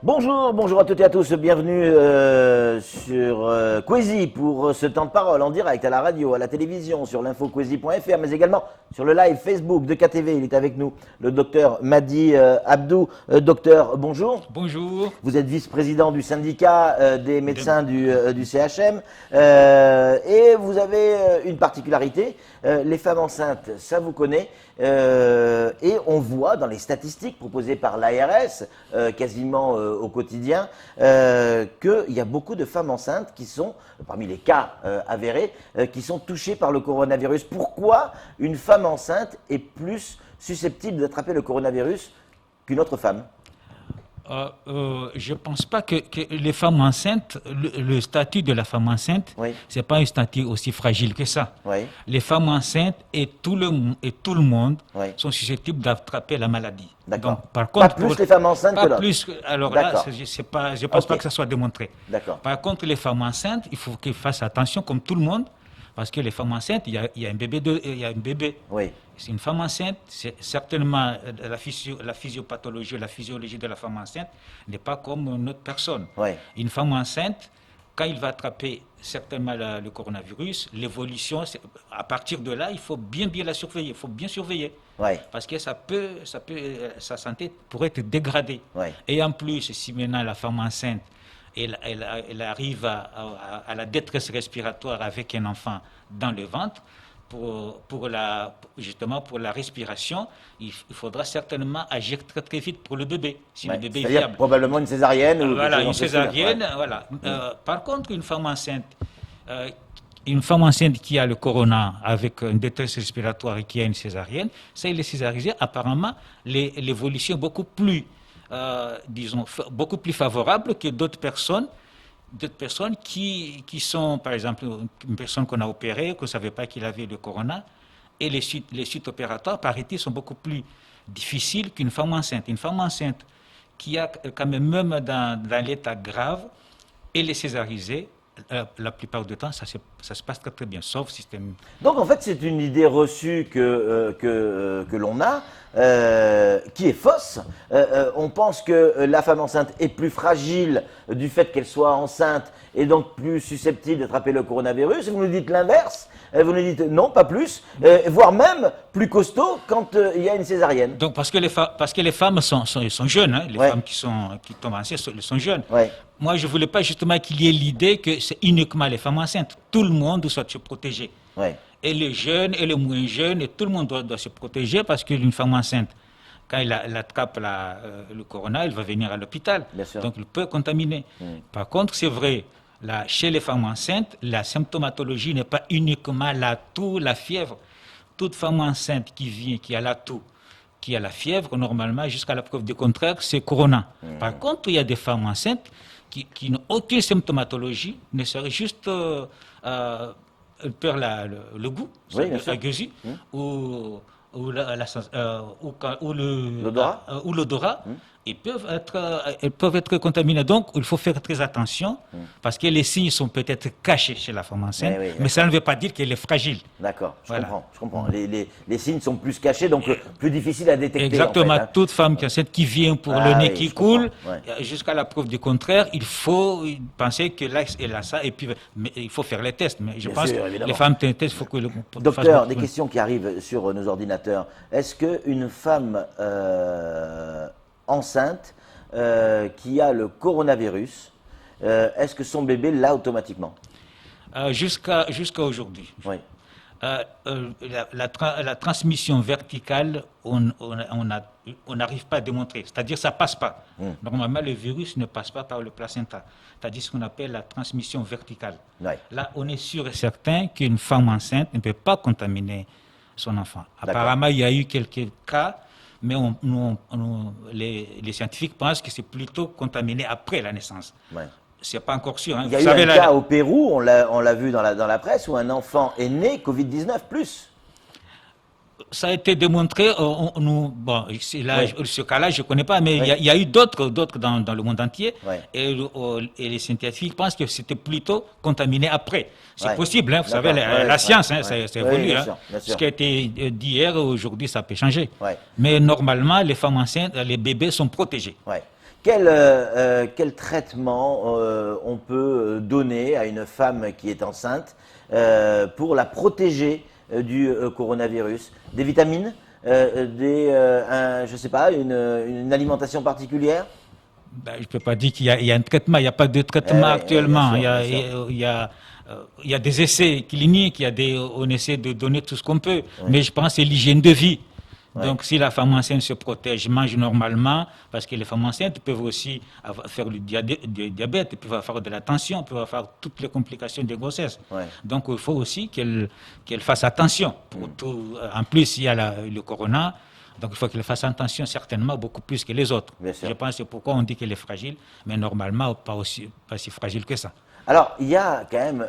Bonjour à toutes et à tous, bienvenue sur Quasi pour ce temps de parole en direct à la radio, à la télévision, sur l'infoquasi.fr, mais également sur le live Facebook de KTV. Il est avec nous, le docteur Madi Abdou. Docteur, bonjour. Bonjour. Vous êtes vice-président du syndicat des médecins du CHM et vous avez une particularité, les femmes enceintes, ça vous connaît, et on voit dans les statistiques proposées par l'ARS, quasiment au quotidien, qu'il y a beaucoup de femmes enceintes qui sont, parmi les cas avérés, qui sont touchées par le coronavirus. Pourquoi une femme enceinte est plus susceptible d'attraper le coronavirus qu'une autre femme ? Je ne pense pas que les femmes enceintes, le statut de la femme enceinte, Oui. ce n'est pas un statut aussi fragile que ça. Oui. Les femmes enceintes et tout le monde Oui. sont susceptibles d'attraper la maladie. D'accord. Donc, par contre, Pas plus les femmes enceintes que pas l'autre. plus. Alors là, D'accord. je ne pense Ok. pas que ça soit démontré. D'accord. Par contre, les femmes enceintes, il faut qu'elles fassent attention, comme tout le monde, parce que les femmes enceintes, il y a un bébé. Oui. C'est une femme enceinte, c'est certainement la physiopathologie, la physiologie de la femme enceinte n'est pas comme une autre personne. Oui. Une femme enceinte, quand il va attraper certainement le coronavirus, l'évolution, à partir de là, il faut bien la surveiller, il faut bien surveiller. Oui. Parce que sa santé pourrait être dégradée. Oui. Et en plus, si maintenant la femme enceinte, elle arrive à la détresse respiratoire avec un enfant dans le ventre, justement pour la respiration, il faudra certainement agir très très vite pour le bébé, si le bébé est C'est-à-dire fiable. probablement une césarienne ou Voilà, quelque une chose dans ce style-là. césarienne, Ouais. voilà. Par contre, une femme enceinte qui a le corona avec une détresse respiratoire et qui a une césarienne, ça, il est césarisé. Apparemment, l'évolution est beaucoup plus, beaucoup plus favorable que d'autres personnes qui sont, par exemple, une personne qu'on a opérée, qu'on ne savait pas qu'il avait le corona, et les suites opératoires, paraît-il, sont beaucoup plus difficiles qu'une femme enceinte. Une femme enceinte qui a quand même dans l'état grave, elle est césarisée, la plupart du temps, ça se passe très très bien, sauf système. Donc en fait, c'est une idée reçue que l'on a, qui est fausse. On pense que la femme enceinte est plus fragile du fait qu'elle soit enceinte et donc plus susceptible d'attraper le coronavirus. Et vous nous dites l'inverse. Vous nous dites non, pas plus, voire même plus costaud quand il y a une césarienne. Donc parce que les femmes sont jeunes, hein, les Ouais. femmes qui tombent enceintes sont jeunes. Ouais. Moi, je ne voulais pas justement qu'il y ait l'idée que c'est uniquement les femmes enceintes. Tout le monde doit se protéger. Ouais. Et les jeunes, et les moins jeunes, et tout le monde doit se protéger parce qu'une femme enceinte, quand elle attrape le corona, elle va venir à l'hôpital. Bien sûr. Donc, elle peut contaminer. Par contre, c'est vrai, là, chez les femmes enceintes, la symptomatologie n'est pas uniquement la toux, la fièvre. Toute femme enceinte qui a la toux, qui a la fièvre, normalement, jusqu'à la preuve du contraire, c'est corona. Par contre, il y a des femmes enceintes qui n'ont aucune symptomatologie, ne serait juste elles perdent le goût, Oui, bien sûr. la gueusie, ou L'odorat. ou l'odorat, elles peuvent être contaminées. Donc, il faut faire très attention, parce que les signes sont peut-être cachés chez la femme enceinte, Oui, mais ça ne veut pas dire qu'elle est fragile. D'accord, Voilà. je comprends. Les signes sont plus cachés, donc plus difficiles à détecter. Exactement. En fait, hein. Toute femme qui est enceinte, qui vient pour Ah le nez oui, qui je coule, comprends. Ouais. jusqu'à la preuve du contraire, il faut penser que là, elle a ça, et puis mais il faut faire les tests. Mais je Bien pense sûr, que évidemment. les femmes testent, il faut que le Docteur, des questions qui arrivent sur nos ordinateurs. Est-ce qu'une femme enceinte qui a le coronavirus, est-ce que son bébé l'a automatiquement? jusqu'à aujourd'hui. Oui. La transmission verticale, on n'arrive pas à démontrer. C'est-à-dire ça passe pas. Normalement, le virus ne passe pas par le placenta. C'est-à-dire ce qu'on appelle la transmission verticale. Ouais. Là, on est sûr et certain qu'une femme enceinte ne peut pas contaminer son enfant. D'accord. Apparemment, il y a eu quelques cas, mais les scientifiques pensent que c'est plutôt contaminé après la naissance. Ouais. C'est pas encore sûr. Hein. Il y a Vous eu savez, un cas au Pérou, on l'a vu dans la presse, où un enfant est né Covid-19 plus. ça a été démontré. Bon, ce cas-là, je ne connais pas, mais Oui. il y a eu d'autres dans le monde entier. Oui. Et les scientifiques pensent que c'était plutôt contaminé après. C'est Ouais. possible, hein, vous D'accord. savez, Ouais, la science, ouais, hein, ouais. ça Oui, évolue. bien Hein. sûr, bien sûr. Ce qui a été dit hier, aujourd'hui, ça peut changer. Ouais. Mais normalement, les femmes enceintes, les bébés sont protégés. Ouais. Quel traitement on peut donner à une femme qui est enceinte pour la protéger du coronavirus? Des vitamines, je sais pas, une alimentation particulière? Ben, je ne peux pas dire qu'il y a un traitement. Il n'y a pas de traitement actuellement. Bien sûr. Il y a des essais cliniques, on essaie de donner tout ce qu'on peut. Mais je pense que c'est l'hygiène de vie. Donc, si la femme enceinte se protège, mange normalement, parce que les femmes enceintes peuvent aussi faire du diabète, peuvent avoir de la tension, peuvent avoir toutes les complications de grossesse. Donc, il faut aussi qu'elle fasse attention. Pour tout. En plus, il y a le corona. Donc il faut qu'elle fasse attention certainement beaucoup plus que les autres. Je pense que c'est pourquoi on dit qu'elle est fragile, mais normalement pas si fragile que ça. Alors il y a quand même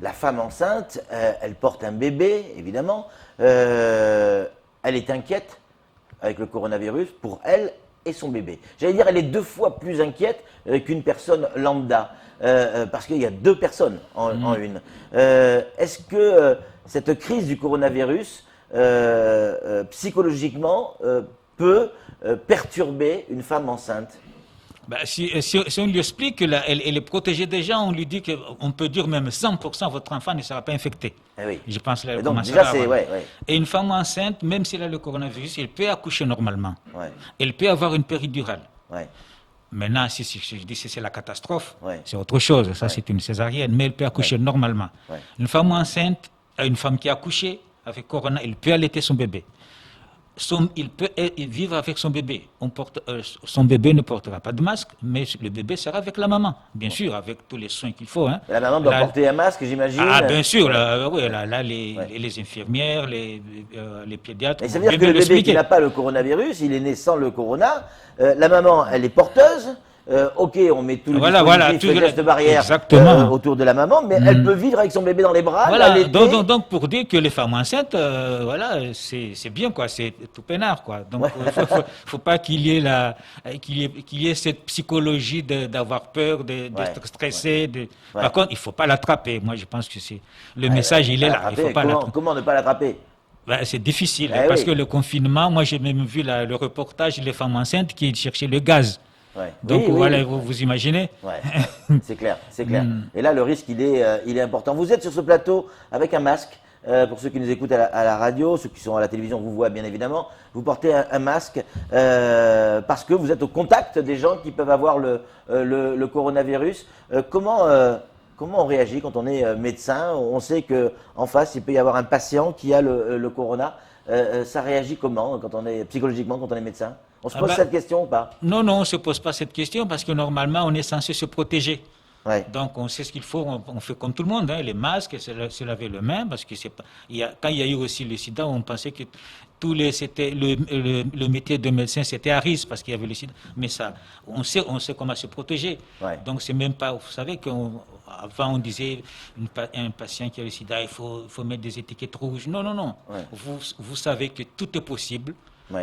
la femme enceinte, elle porte un bébé évidemment, elle est inquiète avec le coronavirus pour elle et son bébé. J'allais dire elle est 2 fois plus inquiète qu'une personne lambda, parce qu'il y a 2 personnes en une. Est-ce que cette crise du coronavirus psychologiquement peut perturber une femme enceinte? Ben, si on lui explique qu'elle est protégée déjà, on lui dit qu'on peut dire même 100% votre enfant ne sera pas infecté. Oui. Je pense que là, donc déjà c'est Et une femme enceinte, même si elle a le coronavirus, elle peut accoucher normalement. Elle peut avoir une péridurale. Maintenant, si je dis que c'est la catastrophe, c'est autre chose. Ça, c'est une césarienne, mais elle peut accoucher normalement. Une femme enceinte, une femme qui a accouché avec corona, elle peut allaiter son bébé. Il peut vivre avec son bébé. Son bébé ne portera pas de masque, mais le bébé sera avec la maman, bien sûr, avec tous les soins qu'il faut. Hein. La maman doit porter un masque, j'imagine. Ah, bien sûr. Les infirmières, les pédiatres. Et ça veut dire que le bébé qui n'a pas le coronavirus, il est né sans le corona. La maman, elle est porteuse. Ok, on met tous les gestes barrières autour de la maman, mais elle peut vivre avec son bébé dans les bras. Donc pour dire que les femmes enceintes, c'est bien, quoi, c'est tout peinard, quoi. Donc faut pas qu'il y ait cette psychologie d'avoir peur, d'être stressé. Par contre, il faut pas l'attraper. Moi, je pense que le message, il est là. Il faut pas comment ne pas l'attraper? C'est difficile, parce que le confinement, moi j'ai même vu le reportage des femmes enceintes qui cherchaient le gaz. Donc voilà, vous imaginez. C'est clair, c'est clair. Et là, le risque, il est important. Vous êtes sur ce plateau avec un masque. Pour ceux qui nous écoutent à la radio, ceux qui sont à la télévision vous voient bien évidemment. Vous portez un masque parce que vous êtes au contact des gens qui peuvent avoir le coronavirus. Comment on réagit quand on est médecin? On sait qu'en face, il peut y avoir un patient qui a le corona. Ça réagit comment psychologiquement quand on est médecin? On se pose cette question ou pas? Non, on ne se pose pas cette question parce que normalement, on est censé se protéger. Donc, on sait ce qu'il faut, on fait comme tout le monde, hein, les masques, se laver les mains, parce que quand il y a eu aussi le sida, on pensait que le métier de médecin, c'était à risque parce qu'il y avait le sida. Mais ça, on sait comment se protéger. Donc, c'est même pas, vous savez qu'avant, on disait, un patient qui a le sida, il faut mettre des étiquettes rouges. Non. Vous savez que tout est possible.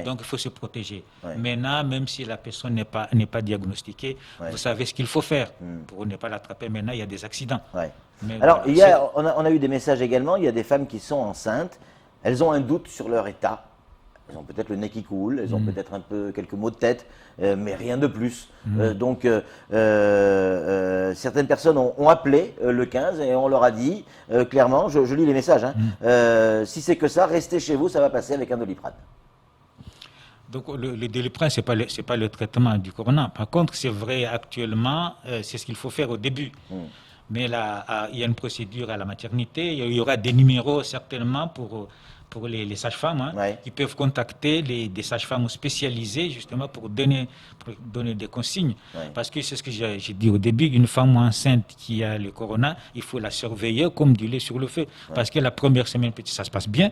Donc il faut se protéger. Maintenant, même si la personne n'est pas diagnostiquée, vous savez ce qu'il faut faire pour ne pas l'attraper. Maintenant, il y a des accidents. Alors, on a eu des messages également, il y a des femmes qui sont enceintes, elles ont un doute sur leur état. Elles ont peut-être le nez qui coule, elles ont peut-être quelques maux de tête, mais rien de plus. Donc, certaines personnes ont appelé le 15 et on leur a dit clairement, je lis les messages, si c'est que ça, restez chez vous, ça va passer avec un Doliprane. Donc le Doliprane, ce n'est pas le traitement du corona. Par contre, c'est vrai actuellement, c'est ce qu'il faut faire au début. Mais là, il y a une procédure à la maternité, il y aura des numéros certainement pour les sages-femmes qui peuvent contacter des sages-femmes spécialisées justement pour donner des consignes. Parce que c'est ce que j'ai dit au début, une femme enceinte qui a le corona, il faut la surveiller comme du lait sur le feu. Parce que la première semaine, peut-être ça se passe bien.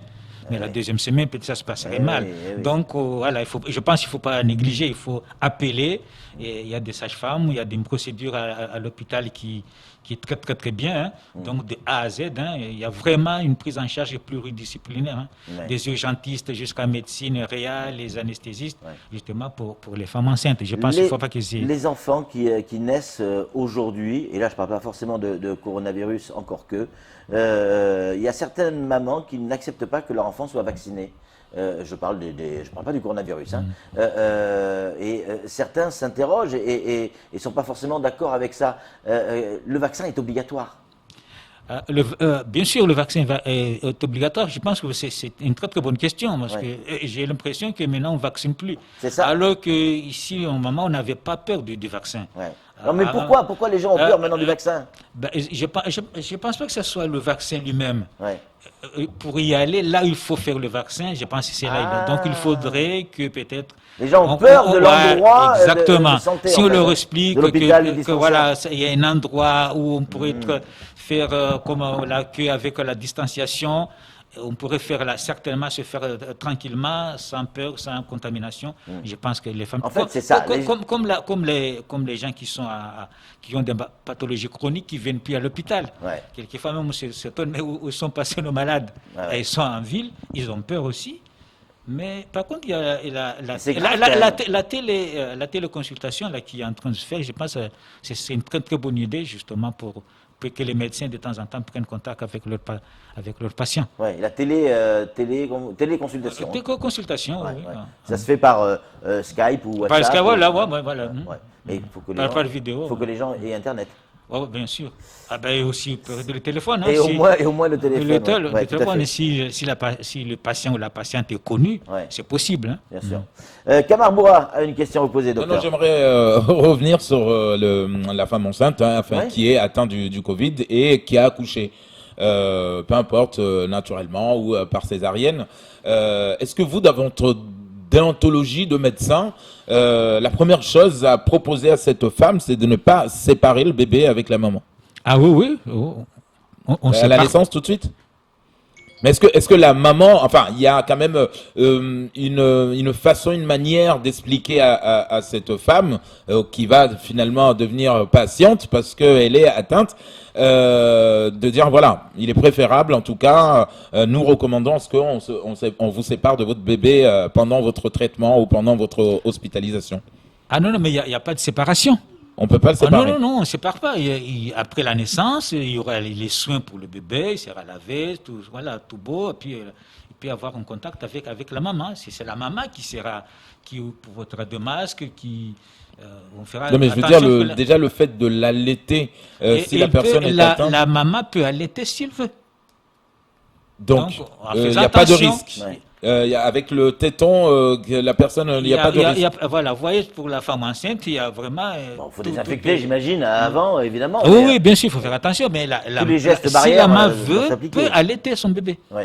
Mais la deuxième semaine, peut-être ça se passerait mal. Donc, voilà, je pense qu'il ne faut pas négliger, il faut appeler. Et il y a des sages-femmes, il y a une procédure à l'hôpital qui est très, très, très bien. Donc, de A à Z, il y a vraiment une prise en charge pluridisciplinaire. Des urgentistes jusqu'à médecine réelle, les anesthésistes, justement pour les femmes enceintes. Je pense qu'il ne faut pas qu'ils Les enfants qui naissent aujourd'hui, et là je ne parle pas forcément de coronavirus, encore que, il y a certaines mamans qui n'acceptent pas que leur enfant soit vacciné. je parle je parle pas du coronavirus, hein. Certains s'interrogent et sont pas forcément d'accord avec ça. Le vaccin est obligatoire. Bien sûr, le vaccin est obligatoire. Je pense que c'est une très très bonne question parce que j'ai l'impression que maintenant on ne vaccine plus. C'est ça. Alors qu'ici, au moment, on n'avait pas peur du vaccin. Ouais. Non, mais pourquoi les gens ont peur maintenant du vaccin? Je pense pas que ce soit le vaccin lui-même. Ouais. Pour y aller, là, il faut faire le vaccin. Je pense que c'est là. Donc, il faudrait que peut-être. Les gens ont peur de l'endroit exactement. de santé. Si on leur explique que voilà, il y a un endroit où on pourrait faire comme la queue avec la distanciation. On pourrait certainement se faire tranquillement, sans peur, sans contamination. Je pense que les femmes. En fait, c'est ça. Comme les gens qui ont des pathologies chroniques qui ne viennent plus à l'hôpital. Ouais. Quelquefois même, on s'étonne, mais où sont passés nos malades? Ils sont en ville, ils ont peur aussi. Mais par contre, il y a la téléconsultation là, qui est en train de se faire. Je pense que c'est une très très bonne idée justement pour que les médecins de temps en temps prennent contact avec leurs patients. Oui, la téléconsultation. Téléconsultation, oui. Ça se fait par Skype ou WhatsApp. Par Skype, voilà. Et il faut que les gens aient Internet. Oh, bien sûr. Et aussi le téléphone. Hein, et au moins le téléphone. Le téléphone, si le patient ou la patiente est connu, c'est possible. Hein. Bien sûr. Kamar Boura a une question à vous poser, docteur. Non, j'aimerais revenir sur la femme enceinte qui est atteinte du Covid et qui a accouché. Peu importe, naturellement ou par césarienne. Est-ce que vous, dans votre déontologie de médecin, la première chose à proposer à cette femme, c'est de ne pas séparer le bébé avec la maman? Ah oui. On à la naissance tout de suite? Mais est-ce que la maman, enfin, il y a quand même une façon, une manière d'expliquer à cette femme qui va finalement devenir patiente parce qu'elle est atteinte, de dire voilà, il est préférable, en tout cas, nous recommandons qu'on vous sépare de votre bébé pendant votre traitement ou pendant votre hospitalisation. Ah non, mais il n'y a pas de séparation. On ne peut pas le séparer. Non, on ne sépare pas. Après la naissance, il y aura les soins pour le bébé, il sera lavé, tout beau, et puis il peut avoir un contact avec la maman. C'est la maman qui portera de masque, on fera. Non, mais je veux dire, déjà le fait de l'allaiter, si la personne est atteinte. La maman peut allaiter s'il veut. Donc, il n'y a pas de risque. Avec le téton, la personne, il n'y a pas de risque. Voilà, vous voyez, pour la femme enceinte, il y a vraiment. Il faut désinfecter, j'imagine, avant, évidemment. Oui, bien sûr, il faut faire attention, mais si la maman peut allaiter son bébé. Oui.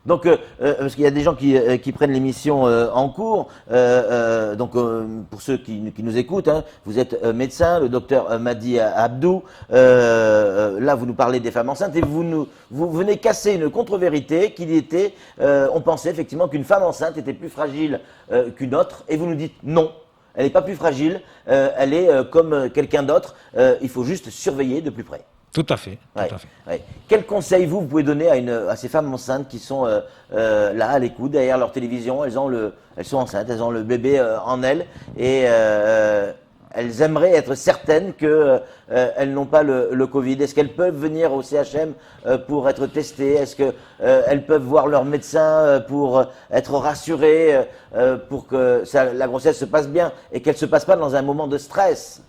Donc, parce qu'il y a des gens qui prennent l'émission en cours. Pour ceux qui nous écoutent, hein, vous êtes médecin, le docteur Madi Abdou. Là, vous nous parlez des femmes enceintes et vous venez casser une contre-vérité on pensait effectivement qu'une femme enceinte était plus fragile qu'une autre, et vous nous dites non. Elle n'est pas plus fragile, elle est comme quelqu'un d'autre. Il faut juste surveiller de plus près. Tout à fait. Quel conseil vous pouvez donner à ces femmes enceintes qui sont là à l'écoute, derrière leur télévision, elles sont enceintes, elles ont le bébé en elles et elles aimeraient être certaines qu'elles n'ont pas le Covid. Est-ce qu'elles peuvent venir au CHM pour être testées? Est-ce qu'elles peuvent voir leur médecin pour être rassurées, pour que la grossesse se passe bien et qu'elle ne se passe pas dans un moment de stress?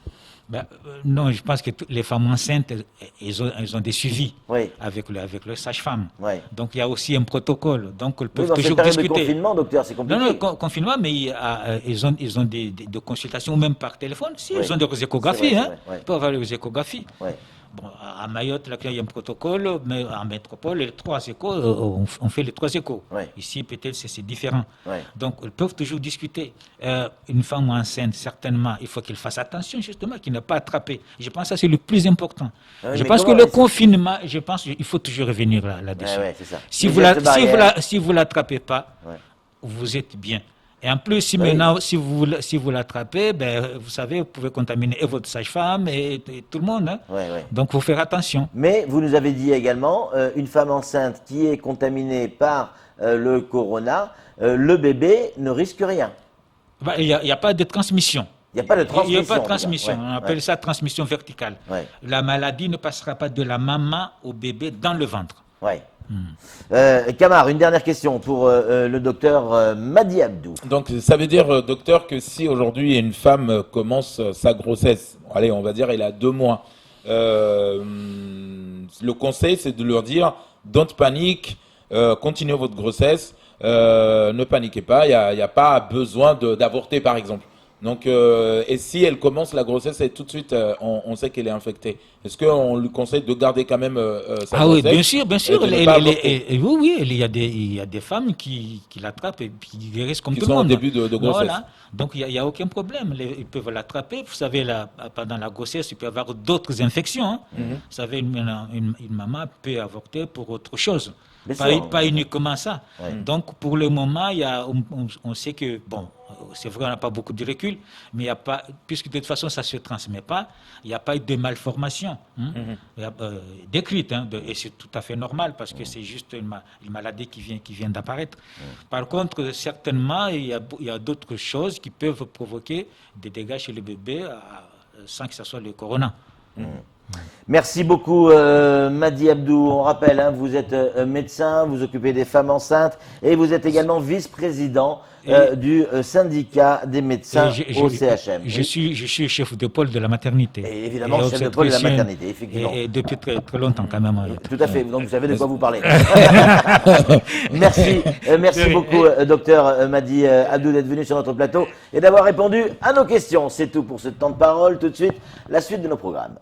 Non, je pense que les femmes enceintes, elles ont des suivis avec leur sage-femme. Donc il y a aussi un protocole. Donc elles peuvent toujours discuter. De confinement, docteur, c'est compliqué. Non, confinement, mais ils ont des consultations même par téléphone. Si, ils ont des échographies. Ils peuvent avoir des échographies. Bon, à Mayotte, là, il y a un protocole, mais en métropole, les 3 échos, on fait les 3 échos. Ici, peut-être, c'est différent. Donc, ils peuvent toujours discuter. Une femme enceinte, certainement, il faut qu'elle fasse attention, justement, qu'il ne pas attraper. Je pense que ça, c'est le plus important. Je pense que le confinement, il faut toujours revenir là-dessus. Si vous ne l'attrapez pas, vous êtes bien. Et en plus, maintenant, si vous l'attrapez, vous savez, vous pouvez contaminer et votre sage-femme et tout le monde. Hein. Donc, il faut faire attention. Mais vous nous avez dit également, une femme enceinte qui est contaminée par le corona, le bébé ne risque rien. Il n'y a pas de transmission. Il n'y a pas de transmission. Il n'y a pas de transmission. On appelle ça transmission verticale. La maladie ne passera pas de la maman au bébé dans le ventre. Ouais. Kamar, une dernière question pour le docteur Madi Abdou. Donc, ça veut dire, docteur, que si aujourd'hui une femme commence sa grossesse, allez, on va dire, elle a 2 mois, le conseil, c'est de leur dire, don't panique, continuez votre grossesse, ne paniquez pas, il n'y a pas besoin d'avorter, par exemple. Donc, et si elle commence la grossesse et tout de suite, on sait qu'elle est infectée, est-ce qu'on lui conseille de garder quand même sa Ah oui, grossesse bien sûr. et de ne pas avorter, Oui, il y a des femmes qui l'attrapent et puis qui guérissent comme qui tout sont le au monde. début de grossesse? Voilà. Donc il y a aucun problème. Ils peuvent l'attraper. Vous savez, pendant la grossesse, il peut y avoir d'autres infections. Hein. Vous savez, une maman peut avorter pour autre chose. Bien Pas, sûr. pas uniquement ça. Ouais. Donc pour le moment, on sait que, bon, c'est vrai, on n'a pas beaucoup de recul, mais il y a pas, puisque de toute façon ça ne se transmet pas, il n'y a pas eu de malformation décrite, hein, et c'est tout à fait normal parce que c'est juste une maladie qui vient d'apparaître. Par contre, certainement, il y a d'autres choses qui peuvent provoquer des dégâts chez le bébé sans que ce soit le corona. Merci beaucoup Madi Abdou. On rappelle, hein, vous êtes médecin, vous occupez des femmes enceintes et vous êtes également vice-président du syndicat des médecins au CHM. Je suis chef de pôle de la maternité. Et évidemment, chef de pôle de la maternité, effectivement. Et depuis très, très longtemps quand même. Tout à fait, donc vous savez de quoi vous parlez. Merci beaucoup, docteur Madi Abdou, d'être venu sur notre plateau et d'avoir répondu à nos questions. C'est tout pour ce temps de parole. Tout de suite, la suite de nos programmes.